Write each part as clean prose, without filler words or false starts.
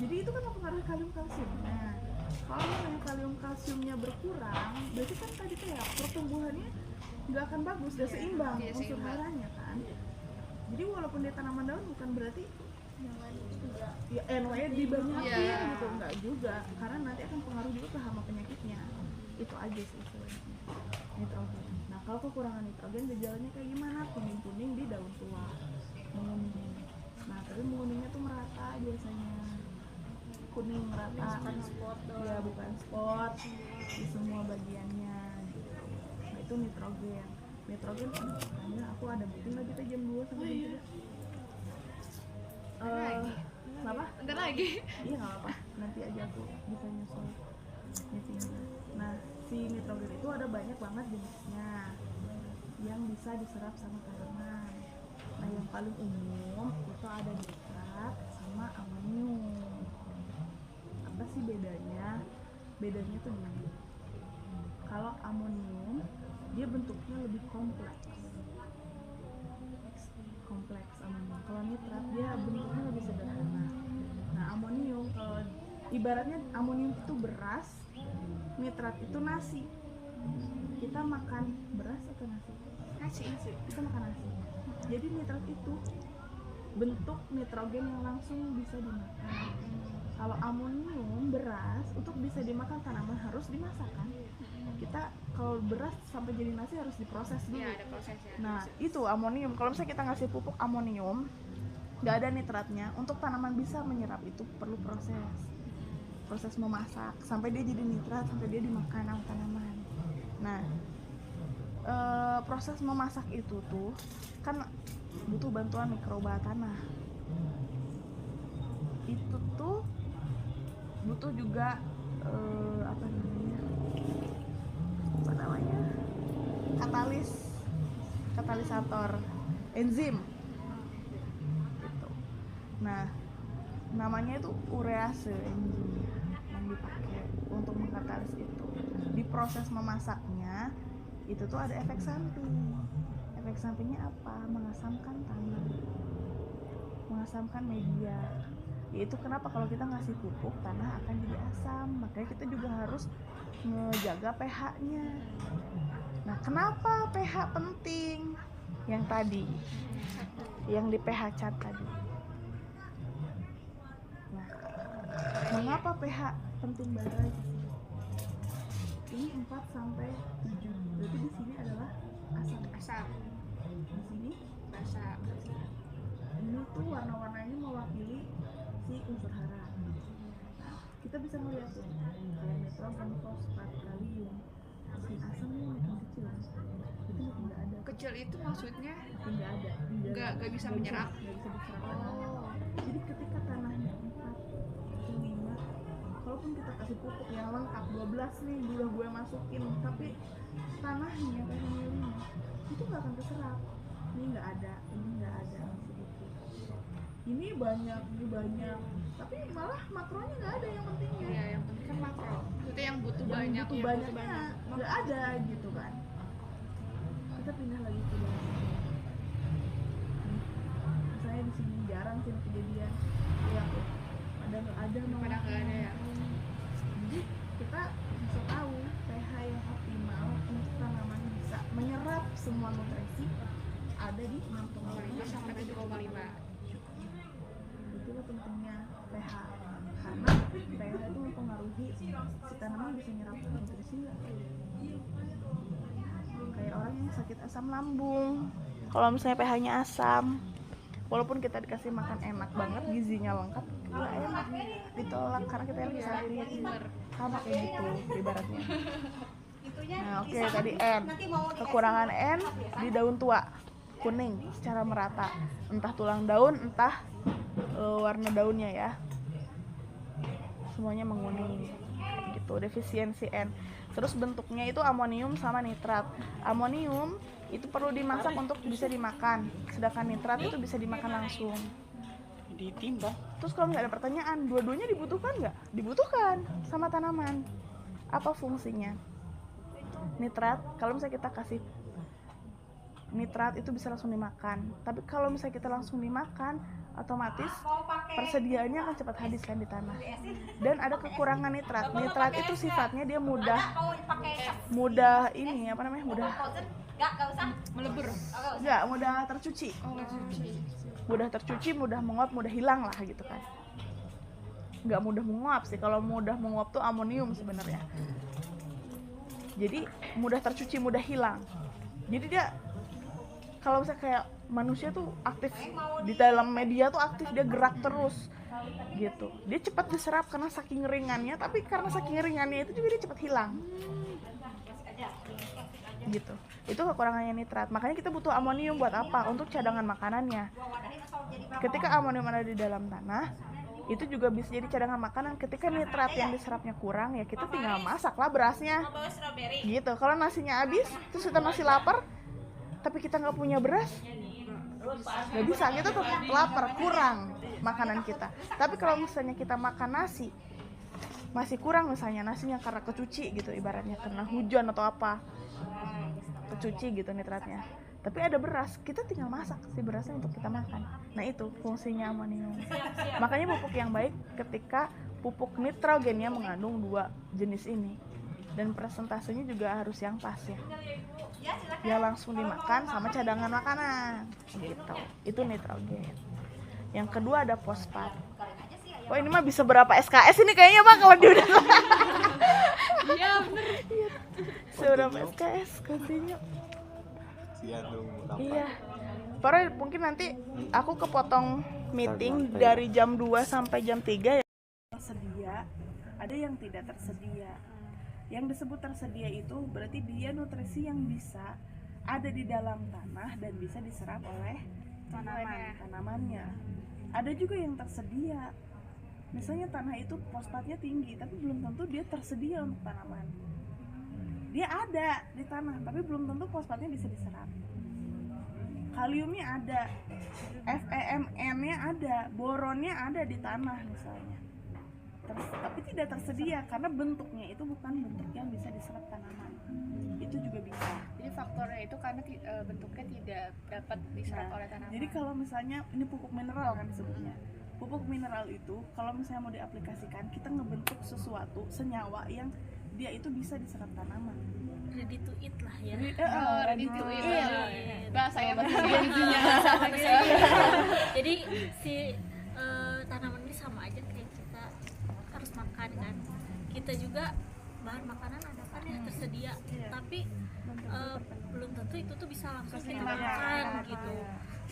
Jadi itu kan mempengaruhi kalium kalsium. Nah, kalau misalnya kalium kalsiumnya berkurang, berarti kan tadi kayak pertumbuhannya nggak akan bagus, nggak seimbang unsur haranya kan. Jadi walaupun dia tanaman daun bukan berarti ya NW dibanyakin gitu, enggak juga, karena nanti akan pengaruh juga ke hama penyakitnya. Itu aja sih sebenarnya nitrogen. Nah kalau kekurangan nitrogen gejalanya kayak gimana? Kuning-kuning di daun tua, menguning. Nah tapi menguningnya tuh merata biasanya, kuning merata, bukan spot doang. Ya bukan spot di semua bagiannya gitu. Nah itu nitrogen. Nitrogen karena aku ada meeting lagi kita jam 2 sampai jam 3. Kenapa? Bentar lagi. Iya nggak apa-apa, nanti aja aku bisa nyusul meetingnya. Nah si nitrogen itu ada banyak banget jenisnya yang bisa diserap sama tanaman. Nah yang paling umum itu ada nitrat sama amonium. Apa sih bedanya? Bedanya tuh gini, kalau amonium dia bentuknya lebih kompleks amonium. Kalau nitrat dia bentuknya lebih sederhana. Nah amonium kalau ibaratnya amonium itu beras, nitrat itu nasi. Kita makan beras atau nasi? Nasi. Kita makan nasi. Jadi nitrat itu bentuk nitrogen yang langsung bisa dimakan. Kalau amonium beras untuk bisa dimakan tanaman harus dimasak kan. Kita kalau beras sampai jadi nasi harus diproses dulu. Ya, ada prosesnya. Nah itu amonium. Kalau misalnya kita ngasih pupuk amonium nggak ada nitratnya, untuk tanaman bisa menyerap itu perlu proses memasak sampai dia jadi nitrat, sampai dia dimakan sama tanaman. Nah proses memasak itu tuh kan butuh bantuan mikroba tanah. Itu tuh butuh juga apa namanya katalisator enzim gitu. Nah namanya itu urease enzimnya yang dipakai untuk mengkatalis itu. Di proses memasaknya itu tuh ada efek samping. Efek sampingnya apa? Mengasamkan tanah, mengasamkan media. Yaitu kenapa kalau kita ngasih pupuk tanah akan jadi asam, makanya kita juga harus menjaga pH-nya. Nah kenapa pH penting? Yang tadi, yang di pH cat tadi. Nah mengapa pH penting banget lagi? Ini 4 sampai 7. Berarti di sini adalah asam. Di sini basa. Ini tuh warna-warnanya mewakili si unsur hara. Nah, kita bisa melihat tuh kayak nitrogen, fosfat, kalium. Si asamnya makin kecil. Itu makin nggak ada. Kecil itu maksudnya Makin nggak ada. Nggak bisa menyerap. Nggak bisa diserap. Jadi ketika tanahnya 4 atau 5, walaupun kita kasih pupuk yang lengkap 12 nih udah gue masukin, tapi tanahnya kayak ini itu nggak akan keserap. Ini nggak ada, ini banyak, tapi malah makronya nggak ada yang pentingnya. Ya, yang penting kan makro. Itu yang butuh banyak. Banyaknya nggak ada gitu kan. Kita pindah lagi ke bawah. Saya di sini jarang sih kejadian yang pada nggak ada ya. Jadi kita bisa tahu pH yang optimal untuk tanaman bisa menyerap semua nutrisi ada di 6,5 sampai 7,5. Itulah pentingnya pH, karena pH itu mempengaruhi si tanaman bisa nyerap nutrisi nggak. Kayak orang yang sakit asam lambung, kalau misalnya pH-nya asam, walaupun kita dikasih makan enak banget, gizinya lengkap, nggak enak ditolak karena kita lagi sakit. Sama kayak gitu ibaratnya. Nah oke, tadi N, kekurangan N di daun tua kuning secara merata, entah tulang daun entah warna daunnya ya, semuanya menguning gitu, defisiensi N. Terus bentuknya itu amonium sama nitrat. Amonium itu perlu dimasak untuk bisa dimakan, sedangkan nitrat itu bisa dimakan langsung, ditimbang. Terus kalau nggak ada pertanyaan, dua-duanya dibutuhkan nggak? Dibutuhkan sama tanaman. Apa fungsinya? Nitrat, kalau misalnya kita kasih nitrat itu bisa langsung dimakan, tapi kalau misalnya kita langsung dimakan otomatis persediaannya akan cepat habis kan di tanah. Dan ada kekurangan nitrat. Nitrat itu sifatnya dia mudah ini apa namanya? Melebur. Mudah tercuci. Cuci. Mudah tercuci, mudah menguap, mudah hilang lah gitu kan. Nggak mudah menguap sih, kalau mudah menguap tuh amonium sebenarnya. Jadi mudah tercuci, mudah hilang. Jadi dia kalau misalnya kayak manusia tuh aktif di dalam media tuh aktif, dia gerak terus gitu. Dia cepat diserap karena saking ringannya, tapi karena saking ringannya itu juga dia cepat hilang gitu. Itu kekurangannya nitrat. Makanya kita butuh amonium buat apa? Untuk cadangan makanannya. Ketika amonium ada di dalam tanah, itu juga bisa jadi cadangan makanan. Ketika nitrat yang diserapnya kurang, ya kita tinggal masak lah berasnya gitu. Kalau nasinya habis, terus kita masih lapar, tapi kita nggak punya beras, nggak bisa, kita tuh lapar, kurang makanan kita. Tapi kalau misalnya kita makan nasi masih kurang, misalnya nasinya karena kecuci gitu, ibaratnya karena hujan atau apa, kecuci gitu nitratnya, tapi ada beras, kita tinggal masak si berasnya untuk kita makan. Nah itu fungsinya amonium. Makanya pupuk yang baik ketika pupuk nitrogennya mengandung 2 jenis ini, dan presentasenya juga harus yang pas ya langsung dimakan sama cadangan makanan gitu. Itu nitrogen. Yang kedua ada fosfat. Wah ini mah bisa berapa SKS ini kayaknya Bang kalau dia udah Iya bener. seberapa SKS continue. Iya. Padahal mungkin nanti aku kepotong meeting dari jam 2 sampai jam 3 ya. Tersedia, ada yang tidak tersedia. Yang disebut tersedia itu berarti dia nutrisi yang bisa ada di dalam tanah dan bisa diserap oleh tanamannya. Ada juga yang tersedia. Misalnya tanah itu fosfatnya tinggi, tapi belum tentu dia tersedia untuk tanaman. Dia ada di tanah, tapi belum tentu fosfatnya bisa diserap. Kaliumnya ada, FeMn-nya ada, boronnya ada di tanah misalnya. Tapi tidak tersedia karena bentuknya itu bukan bentuk yang bisa diserap tanaman. Itu juga bisa. Jadi faktornya itu karena bentuknya tidak dapat diserap oleh tanaman. Jadi kalau misalnya ini pupuk mineral kan disebutnya. Pupuk mineral itu kalau misalnya mau diaplikasikan, kita ngebentuk sesuatu, senyawa yang dia itu bisa diserap tanaman. Ready to eat lah ya. Ready to eat. Iya. Bahasanya Jadi si tanaman ini sama aja kayak kita harus makan kan. Kita juga bahan makanan ada kan ya tersedia, tapi belum tentu itu tuh bisa langsung kita makan gitu.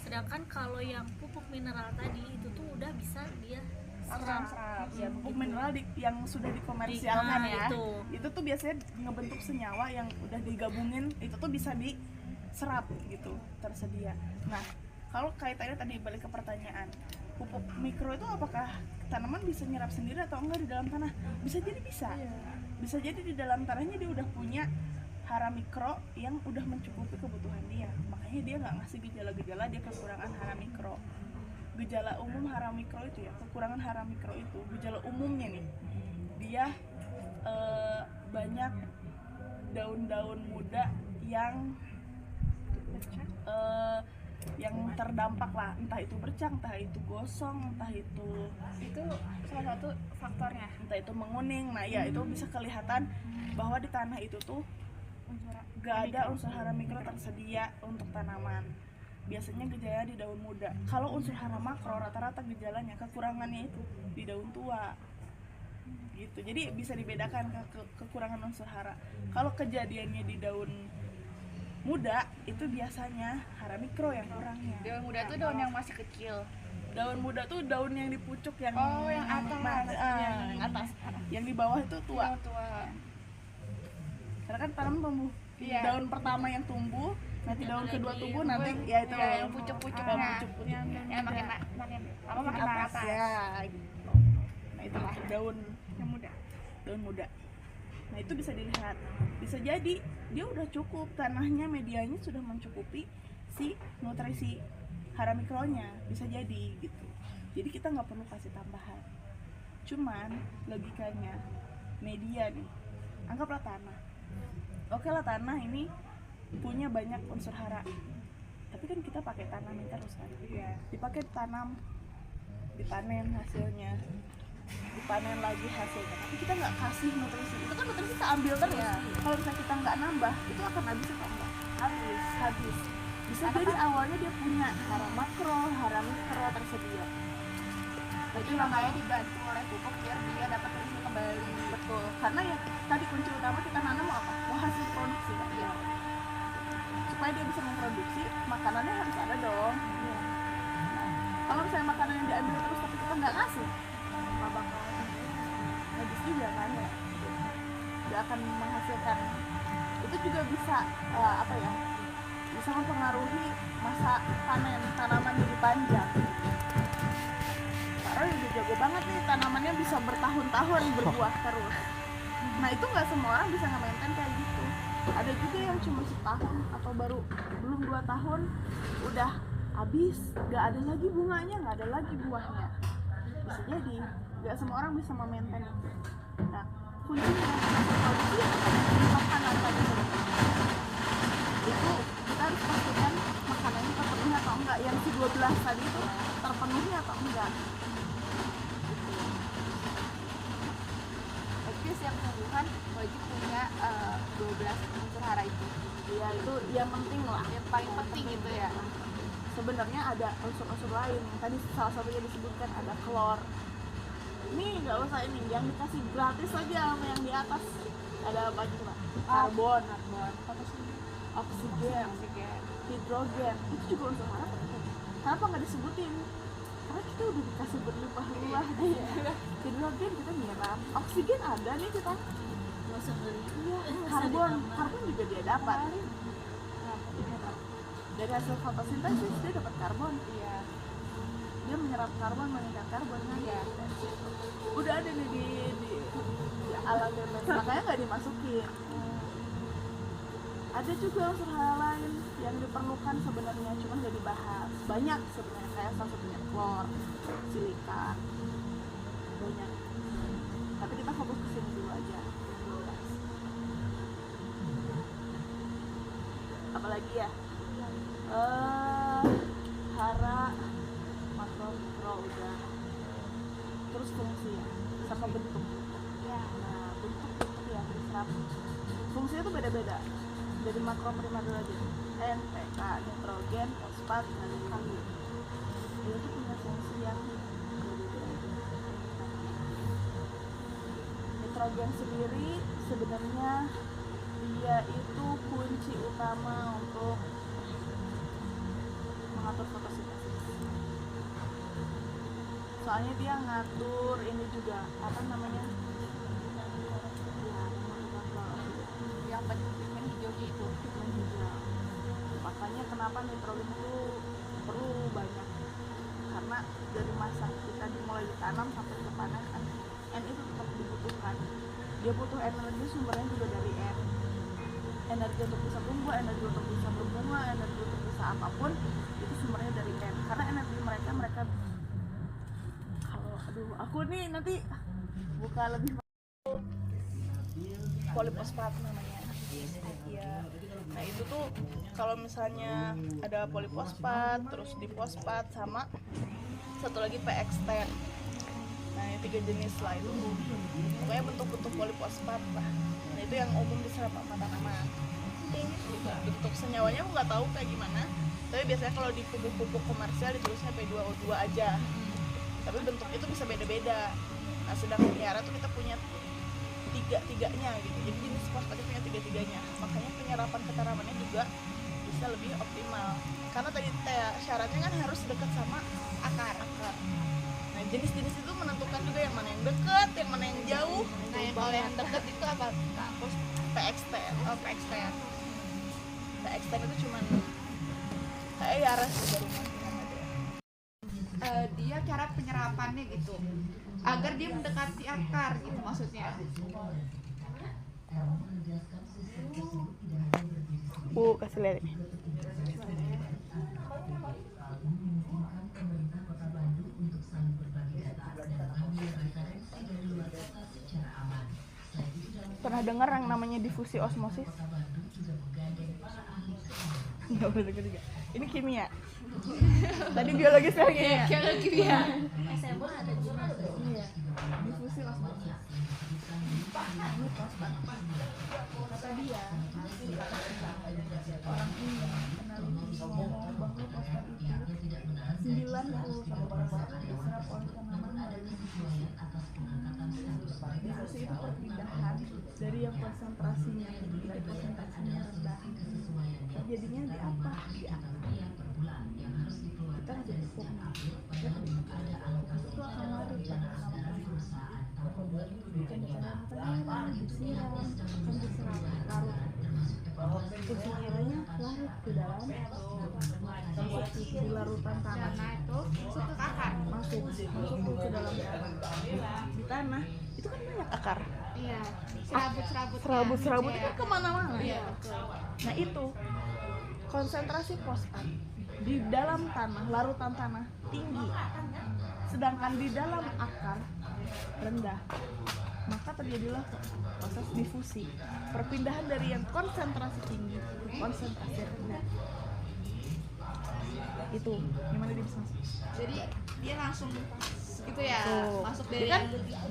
Sedangkan kalau yang pupuk mineral tadi itu tuh udah bisa dia serap. Ya, pupuk mineral yang sudah dikomersialkan ya. Itu tuh biasanya ngebentuk senyawa yang udah digabungin, itu tuh bisa diserap gitu, tersedia. Nah, kalau kaitannya tadi balik ke pertanyaan, pupuk mikro itu apakah tanaman bisa nyerap sendiri atau enggak di dalam tanah? Bisa jadi bisa. Bisa jadi di dalam tanahnya dia udah punya hara mikro yang udah mencukupi kebutuhan dia, makanya dia nggak ngasih gejala-gejala dia kekurangan hara mikro. Gejala umum hara mikro itu ya, kekurangan hara mikro itu gejala umumnya nih, dia banyak daun-daun muda yang terdampak lah, entah itu bercak, entah itu gosong, entah itu salah satu faktornya. entah itu menguning. Nah ya itu bisa kelihatan bahwa di tanah itu tuh gak ada unsur hara mikro tersedia untuk tanaman. Biasanya gejalanya di daun muda. Kalau unsur hara makro rata-rata gejalanya kekurangannya itu di daun tua gitu. Jadi bisa dibedakan kekurangan unsur hara. Kalau kejadiannya di daun muda itu biasanya hara mikro yang kurangnya. Daun muda tuh daun yang masih kecil. Daun muda tuh daun yang di pucuk yang yang atas. yang atas. Yang di bawah itu tua. Karena kan tanaman tumbuh. Daun pertama yang tumbuh, nanti daun kedua tumbuh, nanti ya itu yang pucuk-pucuknya. Yang makin lama makin atas. Ya. Nah, itulah daun muda. Nah, itu bisa dilihat. Bisa jadi dia udah cukup, tanahnya medianya sudah mencukupi si nutrisi hara mikronya, bisa jadi gitu. Jadi kita nggak perlu kasih tambahan. Cuman logikanya media nih, anggaplah tanah. Oke lah, tanah ini punya banyak unsur hara, tapi kan kita pakai tanamin terus kan, dipakai tanam dipanen hasilnya, dipanen lagi hasilnya, tapi kita nggak kasih nutrisi, itu kan nutrisi kita ambil terus. Kalau misalnya kita nggak nambah, itu akan habis atau enggak? Habis. Bisa jadi awalnya dia punya hara makro, hara mikro tersedia. Jadi makanya dibantu oleh pupuk biar dia dapat nutrisi kembali. Betul, karena ya tadi kunci utama kita nanam mau apa? Mau hasil produksi kan? Iya. Supaya dia bisa memproduksi, makanannya harus ada dong. Kalau misalnya makanan yang diambil terus tapi kita nggak ngasih, nggak bakal habis juga kan ya. Nggak akan menghasilkan. Itu juga bisa apa ya? Bisa mempengaruhi masa panen tanaman jadi panjang. Karena udah jago banget nih tanamannya bisa bertahun-tahun berbuah terus. Nah itu nggak semua orang bisa nge-maintain kayak gitu. Ada juga yang cuma setahun atau baru belum 2 tahun udah habis, nggak ada lagi bunganya, nggak ada lagi buahnya. Bisa jadi nggak semua orang bisa memaintain itu. Nah kuncinya produksi yang di makanan tadi itu kita harus pastikan makanannya terpenuhi atau enggak, yang si 12 tadi itu terpenuhi atau enggak. Berarti setiap tumbuhan wajib punya 12 unsur hara itu. Ya itu yang penting lah, Yang paling penting itu ya. sebenarnya ada unsur-unsur lain yang tadi salah satunya disebutkan ada klor. Ini nggak usah ini, yang dikasih gratis aja sama yang di atas ada apa gitu Pak? Karbon, oksigen, hidrogen, itu juga unsur hara penting. Kenapa nggak disebutin? Karena kita udah dikasih berlimpah-limpah nih. Hidrogen kita nyerap, oksigen ada nih kita. Masuk dari Karbon juga dia dapat. Dari hasil fotosintesis dia dapat karbon. Iya. Dia menyerap karbon, mengikat karbon kan. Iya. Udah ada nih di alam bebas, makanya nggak dimasukin. Ada juga unsur hara lain yang diperlukan sebenarnya, cuma nggak dibahas. Banyak sebenarnya, kayak salah satunya klor, silika, banyak. Tapi kita fokus ke sini dulu aja. Apalagi ya? Hara, makro, mikro udah. Terus fungsi ya, sama bentuk. Iya. Nah, bentuk yang diserap. Fungsinya tuh beda-beda. Dari makro prima dulu aja. NPK, nitrogen, fosfat, dan kalium. Dia tuh punya fungsi yang beda-beda. Nitrogen sendiri sebenarnya dia itu kunci utama untuk mengatur fotosintesis. Soalnya dia ngatur ini juga apa namanya? Yang pigmen hijau itu. Pigmen hijau. Makanya kenapa nitrogen itu perlu banyak? Karena dari masa kita dimulai ditanam sampai ke panen kan, N itu tetap dibutuhkan. Dia butuh energi, sumbernya juga dari N. Energi untuk bisa tumbuh, energi untuk bisa berbunga, energi untuk bisa apapun itu sumbernya dari N. Karena energi mereka kalau aku nih nanti buka lebih polifosfat namanya. Iya. Nah itu tuh kalau misalnya ada polifosfat, terus difosfat sama satu lagi PX10. Nah ini 3 jenis lah itu. Pokoknya bentuk-bentuk polifosfat lah. Nah itu yang umum diserap sama tanaman. Bentuk senyawanya aku nggak tahu kayak gimana. Tapi biasanya kalau di pupuk-pupuk komersial ditulisnya P2O2 aja. Tapi bentuk itu bisa beda-beda. Nah sedangkan di hara tuh kita punya tiga-tiganya gitu. Jadi jenis fosfatnya punya tiga-tiganya. Makanya penyerapan ke tanamannya juga bisa lebih optimal. Karena tadi syaratnya kan harus dekat sama akar. Nah jenis-jenis itu menentukan juga yang mana yang dekat, yang mana yang jauh. Nah yang kalau yang dekat itu apa? Terus PX10. oh PX10. PX10 itu cuman kayak hara sih dari Dia cara penyerapannya gitu agar dia mendekati akar gitu maksudnya. Kasih lihat ini. Pernah dengar yang namanya difusi osmosis? Nggak pernah dengar juga. Ini kimia. Tadi biologi, sekarang kimia. Biologi ya. SMA mah ada juga. Iya, difusi osmosis. Ini fosfat. Kata dia, orang ini peneliti ngomong bahwa fosfat itu 90% diserap oleh tanaman melalui difusi. Difusi itu perpindahan dari yang konsentrasinya tinggi ke konsentrasinya rendah. Terjadinya di apa? Di akar. Kita ngasih pupuk, itu akan larut pada akan disiram, akan diserap larut. Kiranya larut ke dalam di larutan tanah itu masuk ke akar. masuk ke dalam di tanah itu kan banyak akar. Iya, serabut-serabut. Serabut itu kan kemana-mana. Iya. Nah itu konsentrasi fosfat di dalam tanah, larutan tanah tinggi, sedangkan di dalam akar rendah. Maka terjadilah proses difusi, perpindahan dari yang konsentrasi tinggi ke konsentrasi rendah. Itu gimana dia bisa masuk? Jadi dia langsung gitu ya, Tuh. masuk dari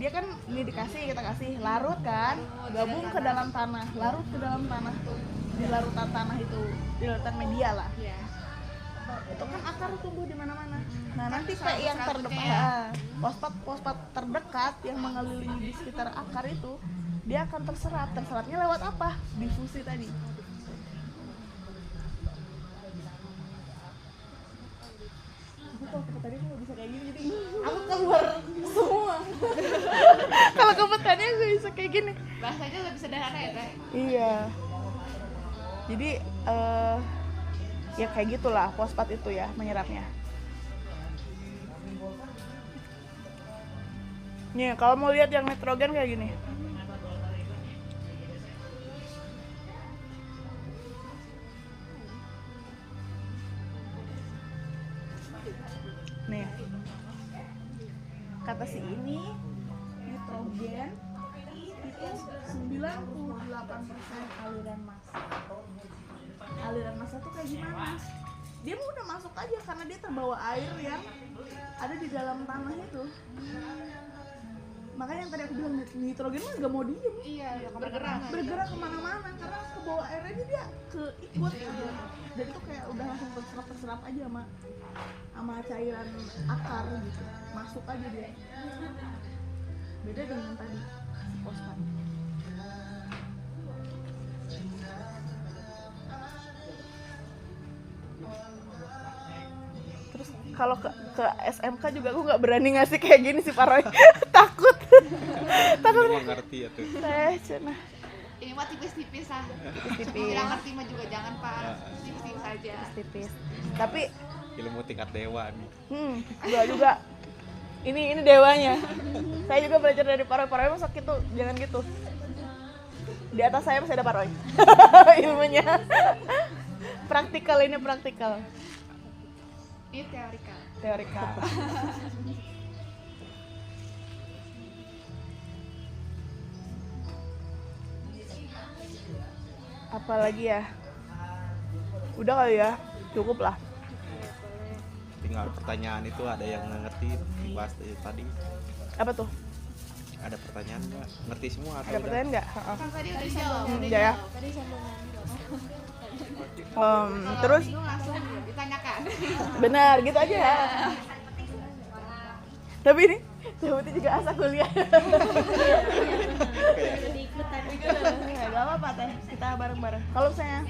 Dia kan ini kita kasih larut kan, gabung ke dalam tanah, larut ke dalam tanah tuh, di larutan tanah itu, di larutan media lah. Iya. Itu kan akar tumbuh di mana-mana. Nah, Kan nanti kayak yang serabut-serabutnya terdekat, fosfat terdekat yang mengelilingi di sekitar akar itu, dia akan terserap. Terserapnya lewat apa? Difusi tadi. Aku kalau tadi nggak bisa kayak gini, jadi aku keluar semua. Kalau kebetulannya gue bisa kayak gini. bahasanya lebih sederhana ya Teh. Iya. Jadi ya kayak gitulah fosfat itu ya menyerapnya. Nih kalau mau lihat yang nitrogen kayak gini. Nih. Kata si ini nitrogen itu 98% aliran massa. Aliran massa tuh kayak gimana? Dia mau udah masuk aja karena dia terbawa air yang ada di dalam tanah itu. Makanya yang tadi aku bilang nitrogen mah gak mau diem. Iya, bergerak Kemana-mana karena ke bawah airnya dia keikut gitu. Dan itu kayak udah langsung terserap aja sama cairan akar gitu, masuk aja dia. Beda dengan tadi fosfat. Terus kalau ke SMK juga aku nggak berani ngasih kayak gini sih Pak Roy. takut Emang ngerti ya tuh. teh cenah. Ini mah tipis-tipis lah. Tipis-tipis. Mau bilang ngerti mah juga jangan Pak. Tipis-tipis aja. Tipis tapi Ilmu tingkat dewa nih. gua juga ini dewanya. Saya juga belajar dari Pak Roy masa gitu, jangan gitu. Di atas saya masih ada Pak Roy. Ilmunya praktikal, ini praktikal. Ini teorikal. Teorikal. Apalagi ya? Udah kali ya? Cukup lah. Tinggal pertanyaan itu ada yang nggak ngerti dibahas dari tadi. Apa tuh? Ada pertanyaan nggak? Ngerti semua atau Ada udah? pertanyaan nggak? Heeh. Kan tadi udah dijawab. Udah ya. Tadi sambungan. Terus Bingung langsung ditanyakan. benar gitu aja. Tapi ini Jabuti juga asa kuliah. Jadi ikutan juga. Gak apa-apa teh, kita bareng-bareng. Kalau saya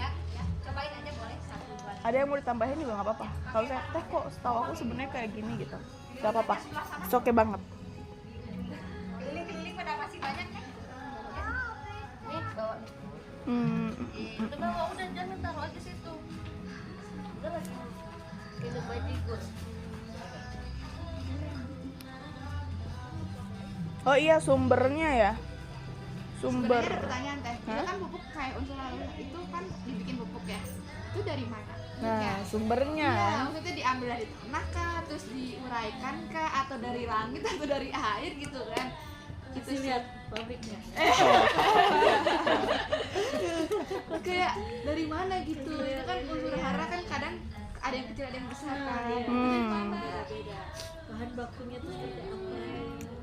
Cobain aja boleh satu dua. ada yang mau ditambahin juga nggak apa-apa. Kalau saya teh kok setahu aku sebenarnya kayak gini gitu, nggak apa-apa. It's okay banget. Keliling-keliling pada masih banyak kan? Nih bawa nih. Udah bawa, udah jangan taruh aja situ. Udah lagi. Minum bajigur. Oh iya sumbernya ya. Sebenarnya ada Sumber. pertanyaan Teh. Itu kan pupuk kayak unsur hara itu kan dibikin pupuk ya. Itu dari mana? Nah sumbernya. Iya, maksudnya diambil dari tanah kah, terus diuraikan kah, atau dari langit atau dari air gitu kan? Itu Kita sih. lihat pabriknya. Kayak dari mana gitu? Itu kan unsur hara kan kadang ada yang kecil ada yang besar kan. Itu dari mana? Beda. bahan bakunya tuh seperti apa?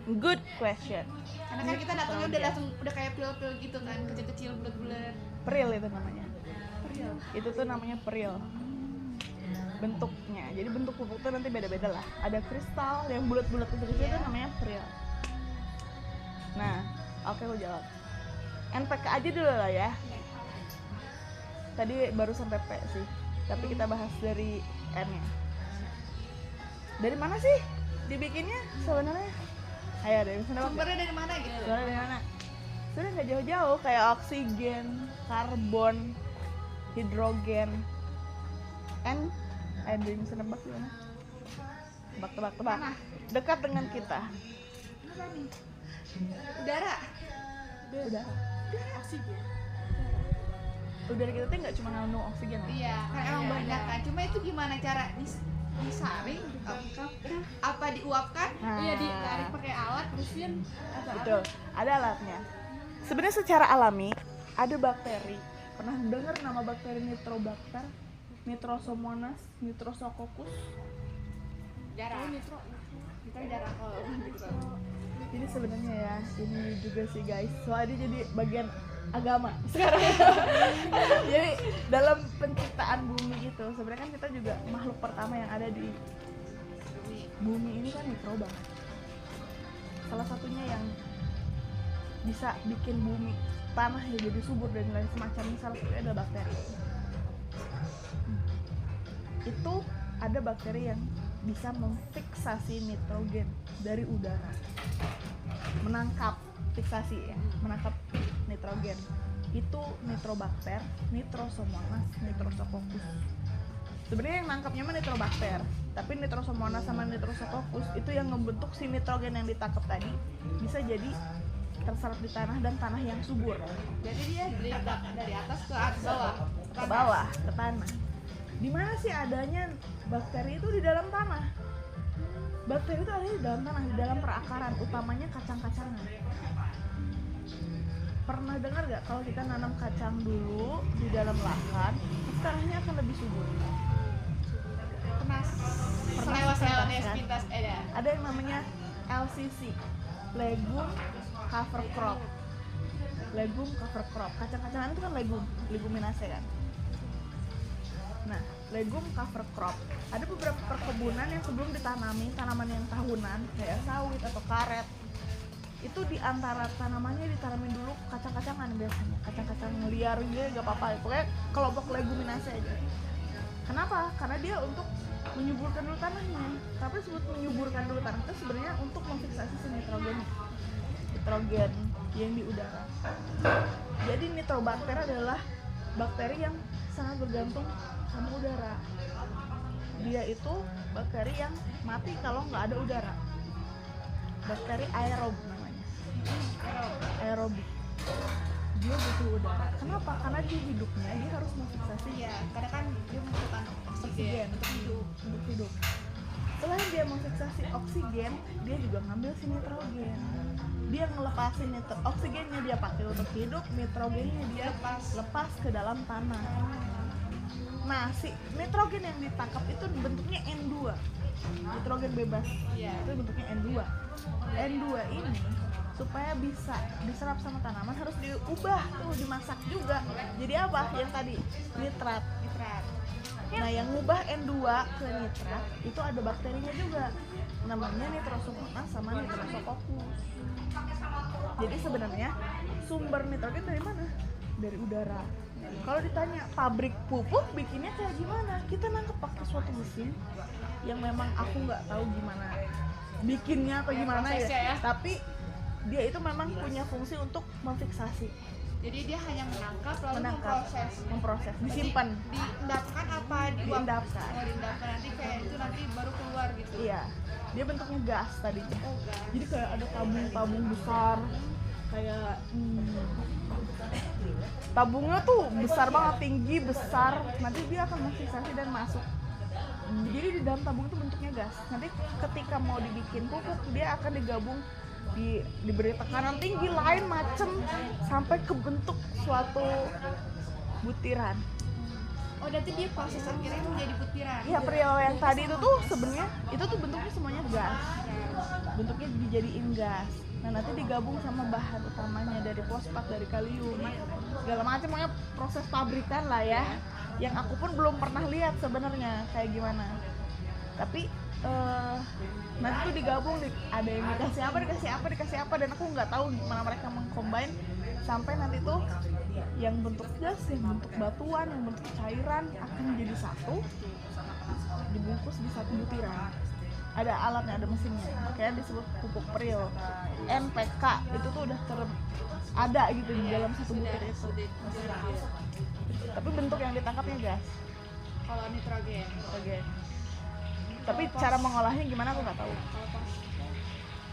Good question. Karena kan kita datangnya udah langsung udah kayak pil-pil gitu kan, kecil-kecil bulat-bulat. Peril itu namanya. Itu tuh namanya peril. Bentuknya, jadi bentuk pupuk tuh nanti beda-beda lah. Ada kristal yang bulat-bulat kecil-kecil itu namanya peril. Nah, oke aku jawab. NPK aja dulu lah ya. Tadi baru sampai P sih, tapi kita bahas dari N-nya. Dari mana sih dibikinnya sebenarnya? Ayo dari sana. Sumbernya dari mana gitu? Sumbernya dari mana? Sudah nggak jauh-jauh, kayak oksigen, karbon, hidrogen, N. Ayo dari bisa nebak gimana? Tebak. Mana? Dekat dengan kita. Apa nih? Udara. Udara. Oksigen. Udara kita tuh nggak cuma ngandung oksigen. Iya, kan emang banyak kan. Cuma itu gimana cara disaring? Apa diuapkan? Nah. Iya, ditarik pakai alat mesin atau Betul, ada alatnya. Sebenarnya secara alami ada bakteri. Pernah dengar nama bakteri Nitrobacter, Nitrosomonas, Nitrosococcus? Jarang. Nitro jarang kalau gitu. Jadi sebenarnya ya ini juga sih guys, soalnya jadi bagian agama sekarang. Jadi dalam penciptaan bumi itu sebenarnya kan kita juga makhluk pertama yang ada di bumi ini kan mikroba. Salah satunya yang bisa bikin bumi tanah ya jadi subur dan lain semacamnya, salah satunya adalah bakteri. Itu ada bakteri yang bisa memfiksasi nitrogen dari udara, menangkap fiksasi ya, menangkap nitrogen. Itu Nitrobacter, Nitrosomonas, Nitrosococcus. Sebenarnya yang nangkapnya mah Nitrobacter, tapi Nitrosomonas sama Nitrosococcus itu yang membentuk si nitrogen yang ditangkap tadi bisa jadi terserap di tanah dan tanah yang subur. Jadi dia dari atas ke bawah. Ke bawah, ke tanah. Di mana sih adanya bakteri itu? Di dalam tanah. Bakteri itu ada di dalam tanah, di dalam perakaran, utamanya kacang-kacangan. Pernah dengar gak kalau kita nanam kacang dulu di dalam lahan, tanahnya akan lebih subur? Pernah sepintas, selewat kan? sepintas Ada yang namanya LCC, Legume Cover Crop. Legume cover crop. Kacang-kacangan itu kan leguminase kan. Nah, legume cover crop. Ada beberapa perkebunan yang sebelum ditanami tanaman yang tahunan kayak sawit atau karet, itu di antara tanamannya ditanamin dulu kacang-kacangan biasanya. Kacang-kacang liar gitu gak apa-apa. Pokoknya kelompok leguminase aja. Kenapa? Karena dia untuk menyuburkan dulu tanahnya. Tapi disebut menyuburkan dulu tanah itu sebenarnya untuk memfiksasi si nitrogen yang di udara. Jadi Nitrobacter adalah bakteri yang sangat bergantung sama udara. Dia itu bakteri yang mati kalau nggak ada udara. Bakteri aerob namanya. Aerobik. Dia butuh udara. Kenapa? Karena di hidupnya dia harus memfiksasi Iya, karena kan dia membutuhkan oksigen untuk hidup. Selain dia memfiksasi oksigen, dia juga ngambil si nitrogen. Dia ngelepasin oksigennya dia pakai untuk hidup, nitrogennya dia lepas ke dalam tanah. Nah, si nitrogen yang ditangkap itu bentuknya N2. Nitrogen bebas. Iya. Itu bentuknya N2. N2 ini supaya bisa diserap sama tanaman harus diubah tuh, dimasak juga. Jadi apa? Yang tadi nitrat. Nah, yang ngubah N2 ke nitrat itu ada bakterinya juga. Namanya Nitrosomonas sama Nitrosococcus. Jadi sebenarnya sumber nitrogen dari mana? Dari udara. Kalau ditanya pabrik pupuk bikinnya kayak gimana? Kita nangkep pakai suatu mesin yang memang aku nggak tahu gimana bikinnya atau gimana ya. Tapi dia itu memang punya fungsi untuk memfiksasi. Jadi dia hanya menangkap lalu memproses, disimpan. Diendapkan apa Diendapkan. Oh, diendapkan nanti kayak itu nanti baru keluar gitu. Iya. Dia bentuknya gas tadinya. Oh, gas. Jadi kayak ada tabung-tabung besar kayak tabungnya tuh besar banget, tinggi, besar. Nanti dia akan memfiksasi dan masuk. Jadi di dalam tabung itu bentuknya gas. Nanti ketika mau dibikin pupuk dia akan digabung diberi tekanan tinggi lain macem sampai ke bentuk suatu butiran. Oh, berarti dia proses akhirnya itu menjadi butiran. Iya, priol yang tadi itu tuh sebenarnya itu tuh bentuknya semuanya gas. Bentuknya dijadiin gas. Nah, nanti digabung sama bahan utamanya dari fosfat, dari kalium, segala macam, pokoknya proses pabrikan lah ya. Yang aku pun belum pernah lihat sebenarnya kayak gimana. Tapi nanti tuh digabung, ada yang dikasih apa, dan aku nggak tahu gimana mereka mengcombine sampai nanti tuh yang bentuk gas, yang bentuk batuan, yang bentuk cairan akan menjadi satu, dibungkus di satu butiran. Ada alatnya, ada mesinnya, makanya disebut pupuk priol. NPK itu tuh udah ada gitu di dalam satu butir itu. Tapi bentuk yang ditangkapnya gas. Kalau nitrogen. Oke. Tapi cara mengolahnya gimana aku nggak tahu.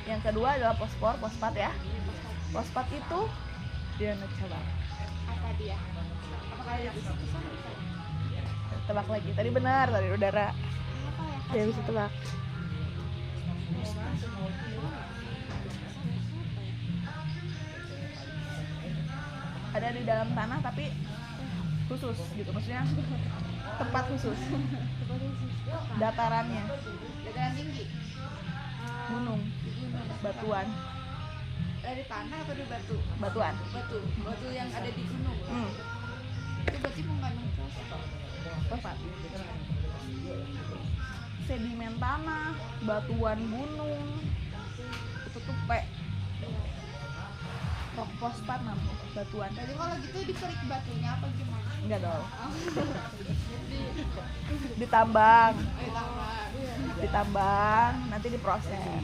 Yang kedua adalah fosfat ya. Fosfat itu dia coba. Apa dia? Apakah dia bisa kesana? Tebak lagi. Tadi benar, tadi udara. Apa ya? Dia bisa tebak. Ada di dalam tanah tapi khusus gitu, maksudnya tempat khusus. Datarannya Dataran tinggi. gunung, batuan, Dari tanah atau dari batu? batuan. Batu yang ada di gunung. Itu berarti mengandung Fosfat. Sedimen tanah, batuan gunung, itu tuh rock fosfat namanya, batuan. Jadi kalau gitu dikerik batunya apa gimana? Enggak dong. Ditambang, nanti diproses.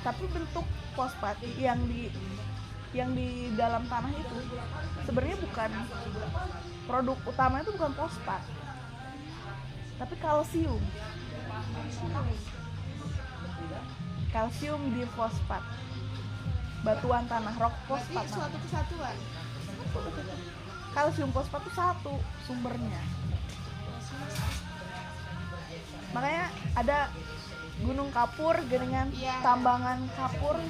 Tapi bentuk fosfat yang di dalam tanah itu sebenarnya bukan produk utamanya, itu bukan fosfat, tapi kalsium. Kalsium di fosfat, batuan tanah, rock fosfat. Berarti suatu kesatuan. Kalsium fosfat itu satu sumbernya. Makanya ada gunung kapur dengan tambangan kapur.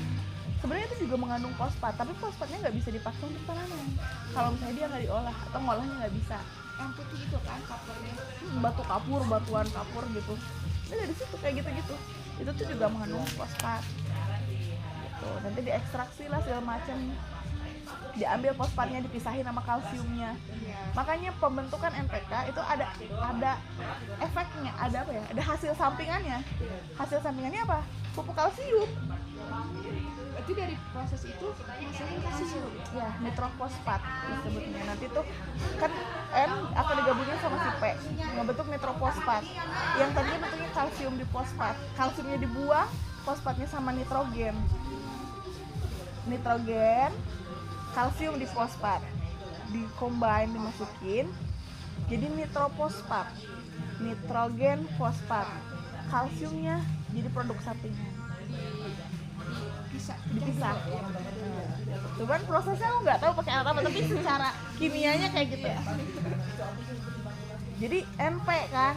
Sebenarnya itu juga mengandung fosfat, tapi fosfatnya nggak bisa dipakai untuk tanaman. Kalau misalnya dia nggak diolah atau ngolahnya nggak bisa. Yang putih itu kan kapurnya. Batu kapur, batuan kapur gitu. Itu dari situ kayak gitu-gitu. Itu tuh juga mengandung fosfat. Gitu. Nanti diekstraksi lah segala macam. Diambil fosfatnya, dipisahin sama kalsiumnya. Makanya pembentukan NPK itu ada efeknya, ada apa ya? Ada hasil sampingannya. Hasil sampingannya apa? Pupuk kalsium. Berarti dari proses itu hasilnya kalsium. Ya, nitrofosfat disebutnya. Nanti tuh kan N akan digabungin sama si P, ngebentuk nitrofosfat. Yang tadinya bentuknya kalsium di fosfat. Kalsiumnya dibuang, fosfatnya sama nitrogen. Kalsium di fosfat. Di-combine, dimasukin. Jadi nitrofosfat. Nitrogen fosfat. Kalsiumnya jadi produk sampingan. Dipisah. Cuman prosesnya aku nggak tahu pakai alat apa, tapi secara kimianya kayak gitu ya. Jadi NP kan,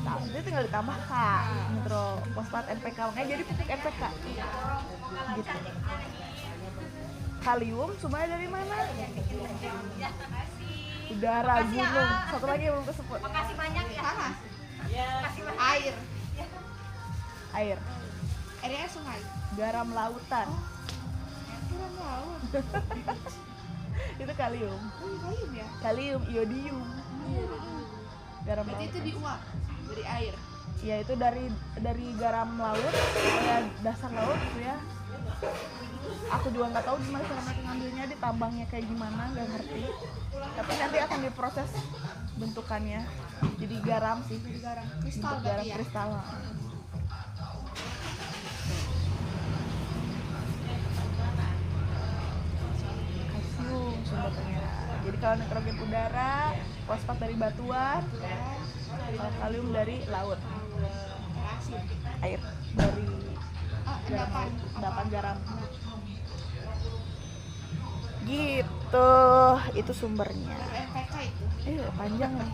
nah, itu tinggal ditambah K, nitrofosfat NPK, makanya jadi pupuk NPK. Gitu. Kalium sumbernya dari mana? Udara, gunung. Satu lagi yang belum kesebut. Makasih banyak ya. Tanah. Air. Airnya sungai. Garam lautan. Garam laut. Itu kalium. Kalium ya. Kalium, iodium. Garam Berarti laut. itu diuap dari air. Ya itu dari garam laut, ya dasar laut gitu ya. Aku juga nggak tahu gimana cara mereka ngambilnya, ditambangnya kayak gimana, nggak ngerti. Tapi nanti akan diproses bentukannya. Jadi garam sih. Dari garam kristal Bentuk garam berarti ya. kristal. Kalsium sumbernya. Jadi kalau nitrogen udara, fosfat dari batuan, kalau kalium dari laut. Air dari endapan garam. Gitu, itu sumbernya. NPK itu. Panjang nih.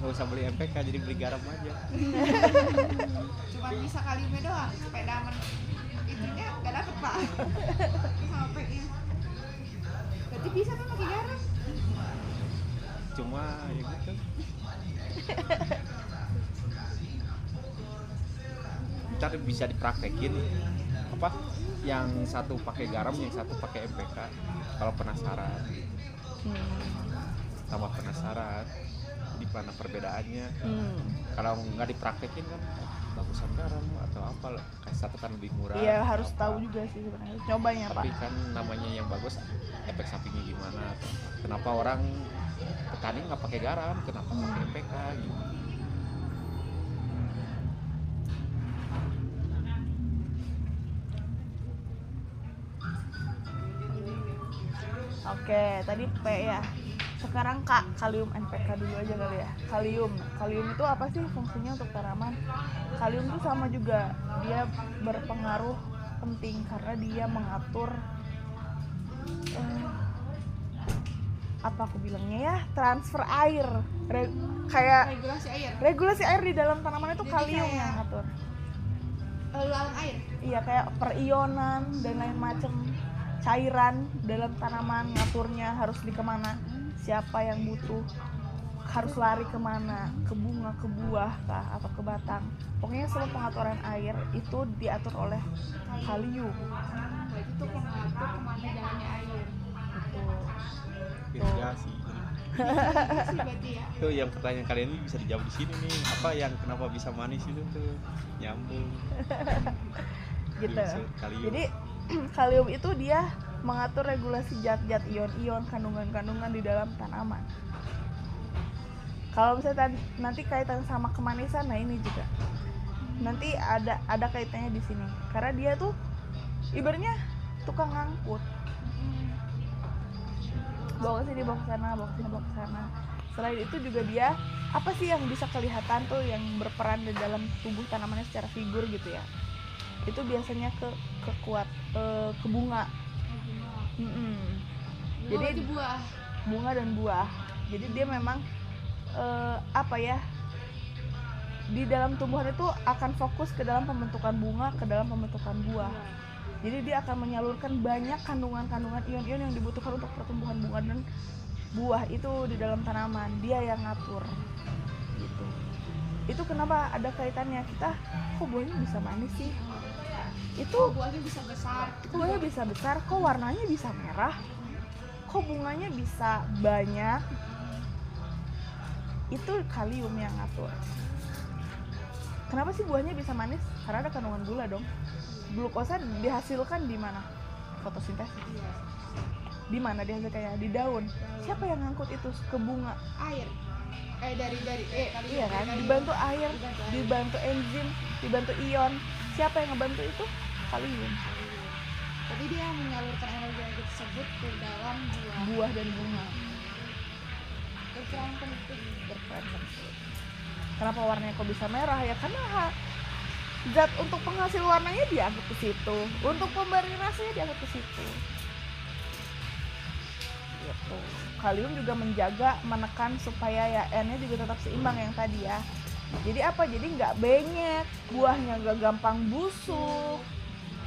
Nggak usah beli MPK, jadi beli garam aja. Cuma bisa kaliumnya doang, sepeda itunya nggak dapet pak. Sampai Berarti bisa kan pakai garam? Cuma ya gitu. Ntar bisa dipraktekin apa? Yang satu pakai garam, yang satu pakai MPK. Kalau penasaran, tambah penasaran. Di mana perbedaannya? Kalau nggak dipraktekin kan bagusan garam atau apa? Kayak satu kan lebih murah. Iya atau harus apa. tahu juga sih sebenarnya. Cobanya Pak. Tapi kan namanya yang bagus, efek sampingnya gimana? Kenapa orang petani nggak pakai garam? Kenapa pakai MPK? Gitu. Oke, tadi P ya. Sekarang K, kalium NPK dulu aja kali ya. Kalium itu apa sih fungsinya untuk tanaman? Kalium itu sama juga, dia berpengaruh penting karena dia mengatur apa aku bilangnya ya, transfer air. Kayak regulasi air di dalam tanaman itu. Jadi kalium yang ngatur. Lawan air. Iya, kayak perionan dan lain macem. Cairan dalam tanaman ngaturnya harus di kemana, siapa yang butuh, harus lari kemana, ke bunga, ke buah kah, atau ke batang. Pokoknya semua pengaturan air itu diatur oleh kalium. Berarti itu pengatur kemana jalannya air. Betul. Irigasi. Irigasi berarti ya. Tuh yang pertanyaan kalian ini bisa dijawab di sini nih. Apa yang kenapa bisa manis itu tuh nyambung. Gitu. Kalium. Jadi kalium itu dia mengatur regulasi zat-zat ion-ion, kandungan-kandungan di dalam tanaman. Kalau misalnya nanti kaitan sama kemanisan, nah ini juga nanti ada kaitannya di sini. Karena dia tuh ibaratnya tukang ngangkut. Bawa ke sini, bawa ke sana, bawa ke sini, bawa ke sana. Selain itu juga dia apa sih yang bisa kelihatan tuh yang berperan di dalam tubuh tanamannya secara figur gitu ya. Itu biasanya ke bunga. Jadi itu buah. Bunga dan buah. Jadi dia memang di dalam tumbuhan itu akan fokus ke dalam pembentukan bunga, ke dalam pembentukan buah. Jadi dia akan menyalurkan banyak kandungan-kandungan ion-ion yang dibutuhkan untuk pertumbuhan bunga dan buah itu di dalam tanaman. Dia yang ngatur gitu. Itu kenapa ada kaitannya, kita kok buahnya bisa manis sih, itu buahnya bisa besar, kok warnanya bisa merah, kok bunganya bisa banyak. Itu kalium yang ngatur. Kenapa sih buahnya bisa manis? Karena ada kandungan gula dong. Glukosa dihasilkan di mana? Fotosintesis. Di mana dihasilkannya? Di daun. Siapa yang ngangkut itu ke bunga? Air. Iya kan? Dibantu air, dibantu enzim, dibantu ion. Siapa yang ngebantu itu? Kalium. Jadi dia menyalurkan energi tersebut ke dalam Buah dan bunga. Berperan penting. Kenapa warnanya kok bisa merah ya? Karena zat untuk penghasil warnanya diangkut ke situ, untuk pemberi rasanya diangkut ke situ. Gitu. Kalium juga menjaga, menekan supaya ya N-nya juga tetap seimbang yang tadi ya. Jadi apa? Jadi nggak benyek, buahnya nggak gampang busuk,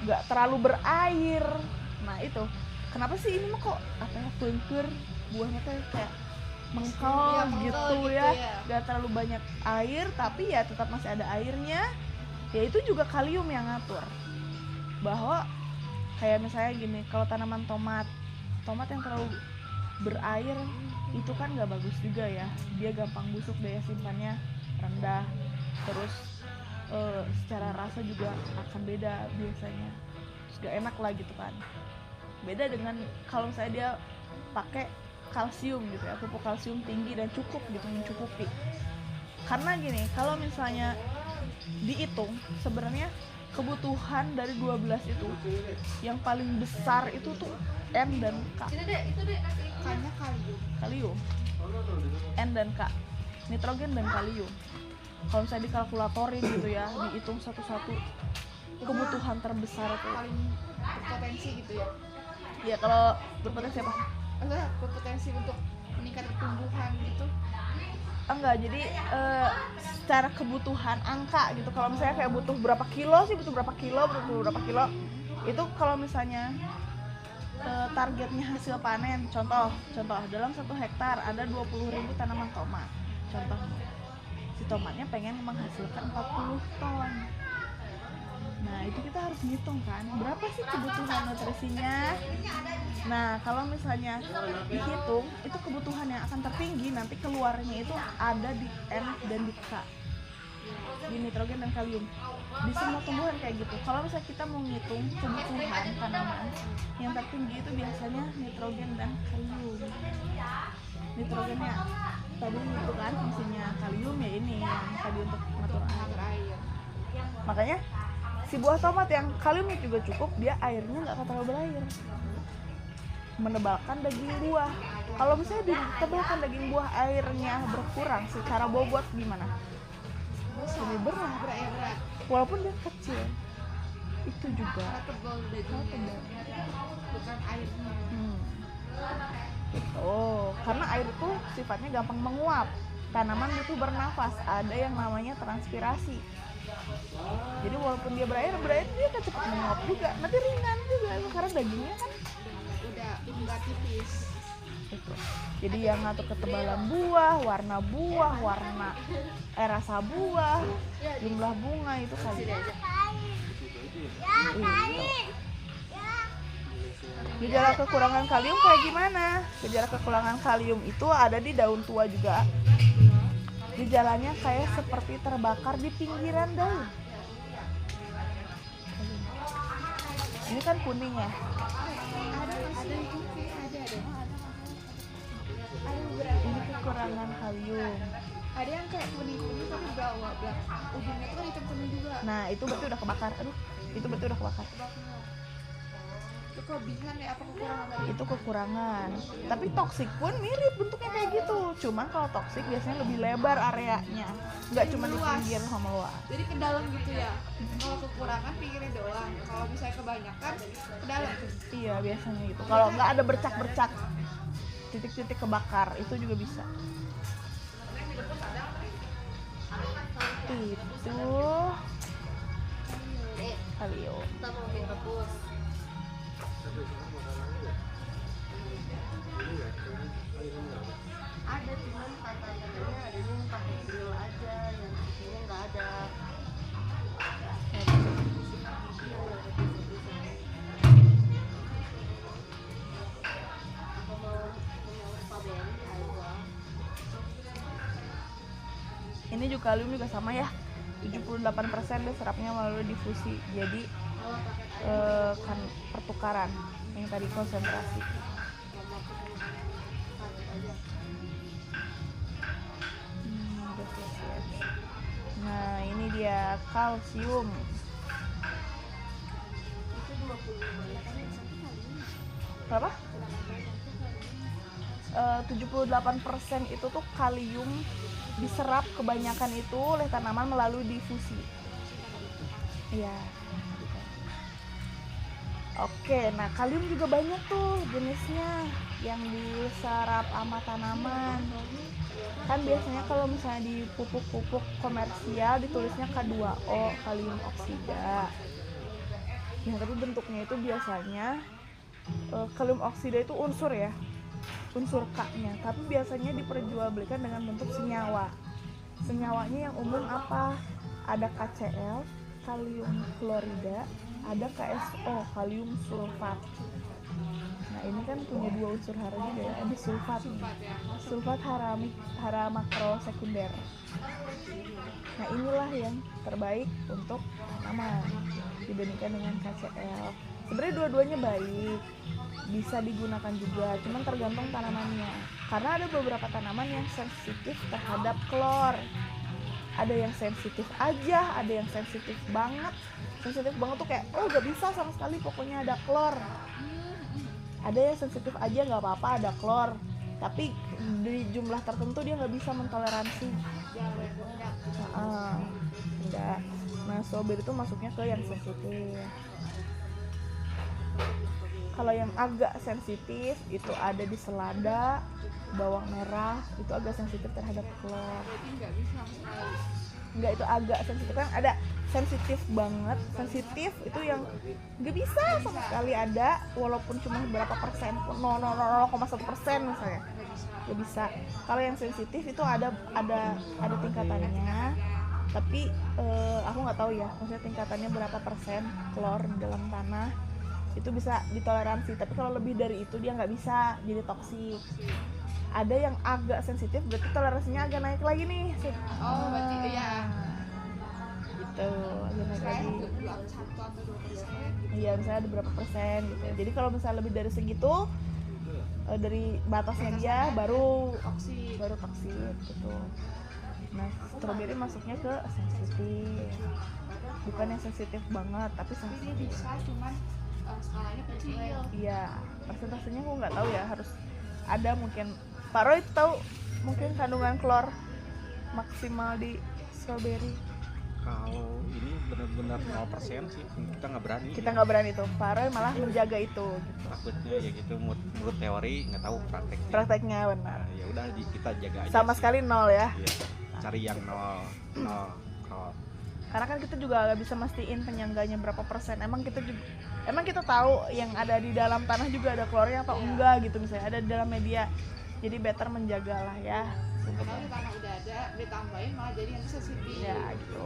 nggak terlalu berair. Nah itu, kenapa sih ini mah kok pengker buahnya tuh kayak mengkal gitu ya, nggak terlalu banyak air tapi ya tetap masih ada airnya. Ya itu juga kalium yang ngatur. Bahwa kayak misalnya gini, kalau tanaman tomat yang terlalu berair itu kan nggak bagus juga ya, dia gampang busuk, daya simpannya rendah, terus secara rasa juga akan beda biasanya, terus gak enak lah gitu kan. Beda dengan kalau misalnya dia pakai kalsium gitu ya, pupuk kalsium tinggi dan cukup gitu, mencukupi. Karena gini, kalau misalnya dihitung sebenarnya kebutuhan dari 12 itu yang paling besar itu tuh N dan K. Kayaknya Kalium. N dan K. Nitrogen dan kalium. Kalau misalnya dikalkulatorin gitu ya, dihitung satu-satu kebutuhan terbesar itu paling berpotensi gitu ya. Ya kalau berpotensi apa? Maksudnya berpotensi untuk meningkat pertumbuhan gitu. Enggak, jadi secara kebutuhan angka gitu. Kalau misalnya kayak butuh berapa kilo, itu kalau misalnya targetnya hasil panen, contoh dalam 1 hektar ada 20.000 tanaman tomat, contoh si tomatnya pengen menghasilkan 40 ton. Nah itu kita harus hitung kan, berapa sih kebutuhan nutrisinya. Nah kalau misalnya dihitung, itu kebutuhan yang akan tertinggi nanti keluarnya itu ada di N dan di K, di nitrogen dan kalium, di semua tumbuhan kayak gitu. Kalau misalnya kita mau ngitung kebutuhan tanaman, yang tertinggi itu biasanya nitrogen dan kalium. Nitrogennya tadi itu kan fungsinya, kalium ya ini yang tadi untuk mengatur air. Makanya si buah tomat yang kaliumnya juga cukup, dia airnya nggak akan terlalu berair, menebalkan daging buah. Kalau misalnya ditebalkan daging buah airnya berkurang, secara bobot gimana? Lebih berat, walaupun dia kecil. Itu juga tebal dagingnya, bukan airnya. Karena air itu sifatnya gampang menguap. Tanaman butuh bernafas, ada yang namanya transpirasi. Jadi walaupun dia berair dia kan cepat menguap juga, nanti ringan juga karena dagingnya kan udah enggak tipis. Itu. Jadi yang ngatur ketebalan buah, warna rasa buah, jumlah bunga itu kalium. Gejala kekurangan kalium kayak gimana? Gejala kekurangan kalium itu ada di daun tua juga. Gejalanya kayak seperti terbakar di pinggiran daun. Ini kan kuning ya. Ini kekurangan kalium. Ada yang kayak kuning-kuning tapi bawah ujungnya tuh kan hitam kuning juga. Nah itu berarti udah kebakar. Itu berarti udah kebakar. Itu kelebihan ya apa kekurangan tadi? Itu kekurangan. Tapi toksik pun mirip bentuknya kayak gitu. Cuman kalau toksik biasanya lebih lebar areanya, nggak cuma di pinggir sama luas. Jadi ke dalam gitu ya. Kalau kekurangan pinggirnya doang. Kalau misalnya kebanyakan ke dalam. Iya biasanya gitu. Kalau nggak ada bercak-bercak, titik-titik kebakar itu juga bisa. Itu kalium. Ada cuman katanya ada yang pakai grill aja, yang sisinya nggak ada. Ini juga kalium juga sama ya, 78% dia serapnya melalui difusi. Jadi kan pertukaran yang tadi konsentrasi. Nah ini dia kalsium. Berapa? 78% itu tuh kalium diserap kebanyakan itu oleh tanaman melalui difusi. Iya. Oke, nah kalium juga banyak tuh jenisnya yang diserap sama tanaman. Kan biasanya kalau misalnya di pupuk-pupuk komersial ditulisnya K2O, kalium oksida. Yang tapi bentuknya itu biasanya kalium oksida itu unsur ya, unsur K-nya. Tapi biasanya diperjualbelikan dengan bentuk senyawa. Senyawanya yang umum apa? Ada KCl, kalium klorida, ada KSO, kalium sulfat. Nah ini kan punya 2 unsur hara juga ya, ada sulfat nih. Sulfat hara makro sekunder. Nah inilah yang terbaik untuk tanaman dibandingkan dengan KCl. Sebenarnya dua-duanya baik, bisa digunakan juga, cuman tergantung tanamannya. Karena ada beberapa tanaman yang sensitif terhadap klor. Ada yang sensitif aja, ada yang sensitif banget. Sensitif banget tuh kayak, oh gak bisa sama sekali pokoknya ada klor. Ada yang sensitif aja gak apa-apa ada klor, tapi di jumlah tertentu dia gak bisa mentoleransi. Enggak. Nah strawberry itu masuknya ke yang sensitif. Kalau yang agak sensitif itu ada di selada, bawang merah, itu agak sensitif terhadap klor. nggak itu agak sensitif kan, ada sensitif banget, sensitif itu yang nggak bisa sama sekali ada walaupun cuma berapa persen, 0,1% misalnya nggak bisa. Kalau yang sensitif itu ada tingkatannya, tapi aku nggak tahu ya maksudnya tingkatannya berapa persen klor di dalam tanah itu bisa ditoleransi, tapi kalau lebih dari itu dia nggak bisa, jadi toksik. Ada yang agak sensitif berarti toleransinya agak naik lagi nih. Oh berarti ya Gitu, agak naik saya lagi. 1 atau 2%. Iya, misalnya ada berapa persen gitu. Jadi kalau misalnya lebih dari segitu, dari batasnya dia baru toksik gitu. Nah, stroberi masuknya ke sensitif. Bukan yang sensitif banget, tapi Dia sensitif. bisa cuman skalanya kecil. Iya, persentasenya aku nggak tahu ya, harus ada mungkin. Pak Roy tahu mungkin kandungan klor maksimal di strawberry. Kalau ini benar-benar 0% sih, kita nggak berani. Kita nggak berani tuh, Pak Roy malah menjaga itu gitu. Takutnya ya gitu, menurut teori nggak tahu prakteknya. Prakteknya benar. Nah, ya udah kita jaga aja. Sama sih. sekali nol ya. Iya, cari yang nol. Karena kan kita juga nggak bisa mastiin penyangganya berapa persen. Emang kita tahu yang ada di dalam tanah juga ada klornya atau enggak gitu, misalnya ada di dalam media. Jadi better menjagalah ya. Kalau di tanah udah ada ditambahin malah jadi yang sensitif. Ya gitu.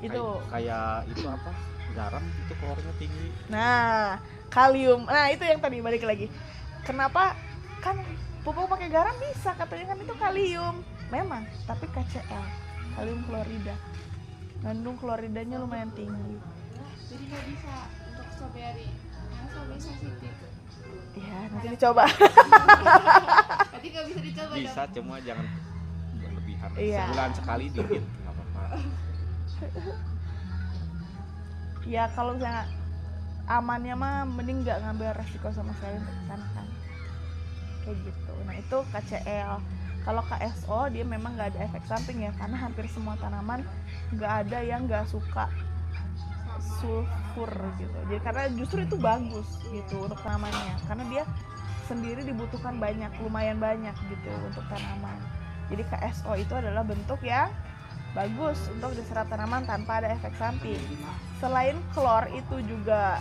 Itu. Kayak itu apa? Garam itu klornya tinggi. Nah, kalium. Nah, itu yang tadi balik lagi. Kenapa kan pupuk pakai garam bisa, katanya kan itu kalium. Memang, tapi KCl, kalium klorida. Kandung kloridanya lumayan tinggi. Jadi nggak bisa untuk strawberry karena strawberry sensitif. Ya, nanti dicoba. Berarti nggak bisa dicoba Bisa, dong. cuma jangan berlebihan. Iya. Sebulan sekali dikit nggak apa-apa. Ya kalau misalnya amannya mah mending nggak ngambil resiko sama sekali untuk kesana kan. Kayak gitu. Nah itu KCl. Kalau KSO dia memang nggak ada efek samping ya, karena hampir semua tanaman nggak ada yang nggak suka sulfur gitu. Jadi karena justru itu bagus gitu untuk tanamannya, karena dia sendiri dibutuhkan banyak, lumayan banyak gitu untuk tanaman. Jadi KSO itu adalah bentuk yang bagus untuk diserap tanaman tanpa ada efek samping. Selain klor itu juga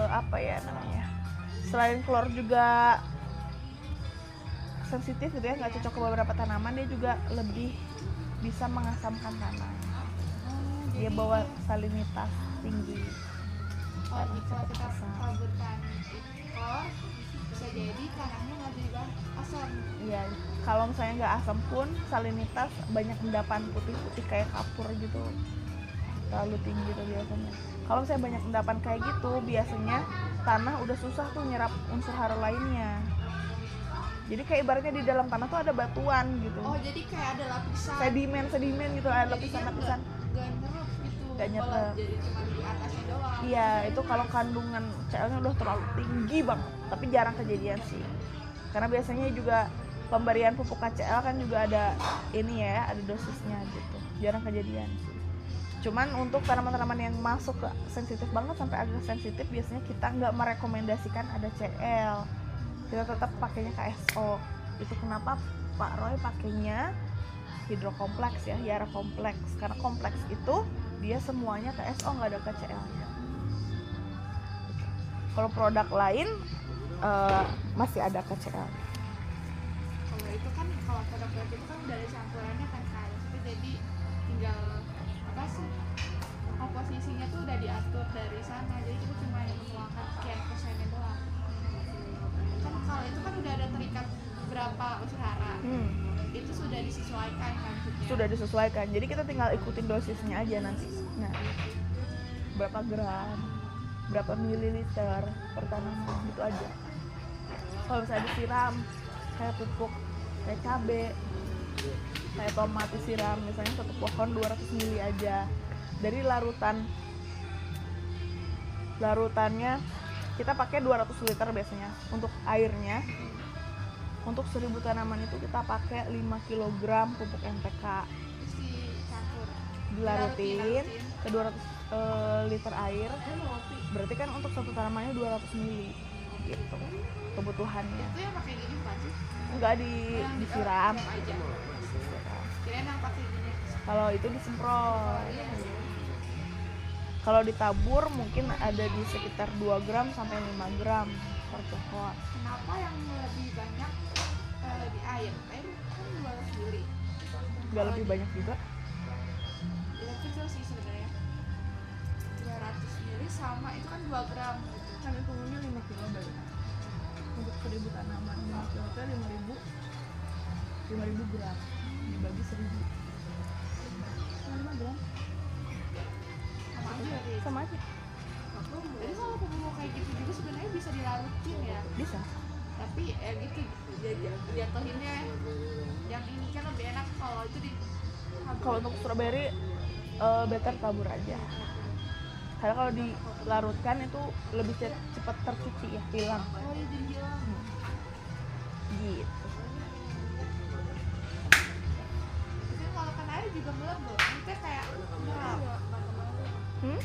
apa ya namanya? Selain klor juga sensitif gitu ya, nggak cocok ke beberapa tanaman, dia juga lebih bisa mengasamkan tanah. Dia bawa salinitas tinggi. Oh, kalau kita taburkan klor bisa jadi tanahnya nggak jadi asam. Iya, kalau misalnya nggak asam pun salinitas banyak endapan putih-putih kayak kapur gitu, terlalu tinggi tuh biasanya. Kalau misalnya banyak endapan kayak gitu, biasanya tanah udah susah tuh nyerap unsur hara lainnya. Jadi kayak ibaratnya di dalam tanah tuh ada batuan gitu, Oh, jadi kayak ada lapisan. sedimen gitu, ada lapisan-lapisan. Gak nyerap gitu. Nggak nyerap. Kalau jadi cuma di atasnya doang. Iya, itu kalau kandungan Cl-nya udah terlalu tinggi banget, tapi jarang kejadian sih. Karena biasanya juga pemberian pupuk KCl kan juga ada ini ya, ada dosisnya gitu. Jarang kejadian sih. Cuman untuk tanaman-tanaman yang masuk ke sensitif banget sampai agak sensitif, biasanya kita nggak merekomendasikan ada Cl. Kita tetap pakainya KSO. Itu kenapa Pak Roy pakainya hidrokompleks ya, Yara kompleks. Karena kompleks itu dia semuanya KSO, nggak ada KCl-nya. Kalau produk lain masih ada KCl. Kalau itu kan kalau produk itu kan udah ada campurannya kan kayak itu, jadi tinggal apa sih komposisinya tuh udah diatur dari sana, jadi kita cuma yang menuangkan sekian persennya doang. Kan kalau itu kan udah ada terikat berapa unsur hara, itu sudah disesuaikan kan maksudnya. Sudah disesuaikan, jadi kita tinggal ikutin dosisnya aja nanti. Nah, berapa gram, berapa mililiter per tanaman gitu aja. Kalau misalnya disiram kayak pupuk kayak cabai, kayak tomat disiram misalnya satu pohon 200 ml aja. Dari larutannya kita pakai 200 liter biasanya untuk airnya. Untuk 1000 tanaman itu kita pakai 5 kg pupuk NPK. Terus dicampur, Dilarutin ke 200 liter air. Berarti kan untuk satu tanamannya 200 ml gitu kebutuhannya. itu yang pakai gini bukan sih? Enggak disiram. Aja. Kirain yang pakai gini Kalau itu disemprot. Kalau ditabur mungkin ada di sekitar 2 gram sampai 5 gram per pohon. Kenapa yang lebih banyak di air? Air kan 200 mili. Gak lebih banyak juga. Ya kecil sih sebenarnya. 200 mili sama itu kan 2 gram. Kan hitungnya 5 kilo balik. Untuk 1000 tanaman 5 kilo itu 5.000 gram dibagi 1.000. 5 gram Sama aja berarti. sama aja. Jadi kalau pupuk kayak gitu juga sebenarnya bisa dilarutin ya. Bisa. Tapi gitu jatuhinnya yang ini kan lebih enak kalau itu di Kalau untuk strawberry better tabur aja. Karena kalau dilarutkan itu lebih cepat tercuci ya, hilang. oh ya jadi hilang. Gitu. Itu kalau kan air juga melebur. Itu kayak enggak. Hmm?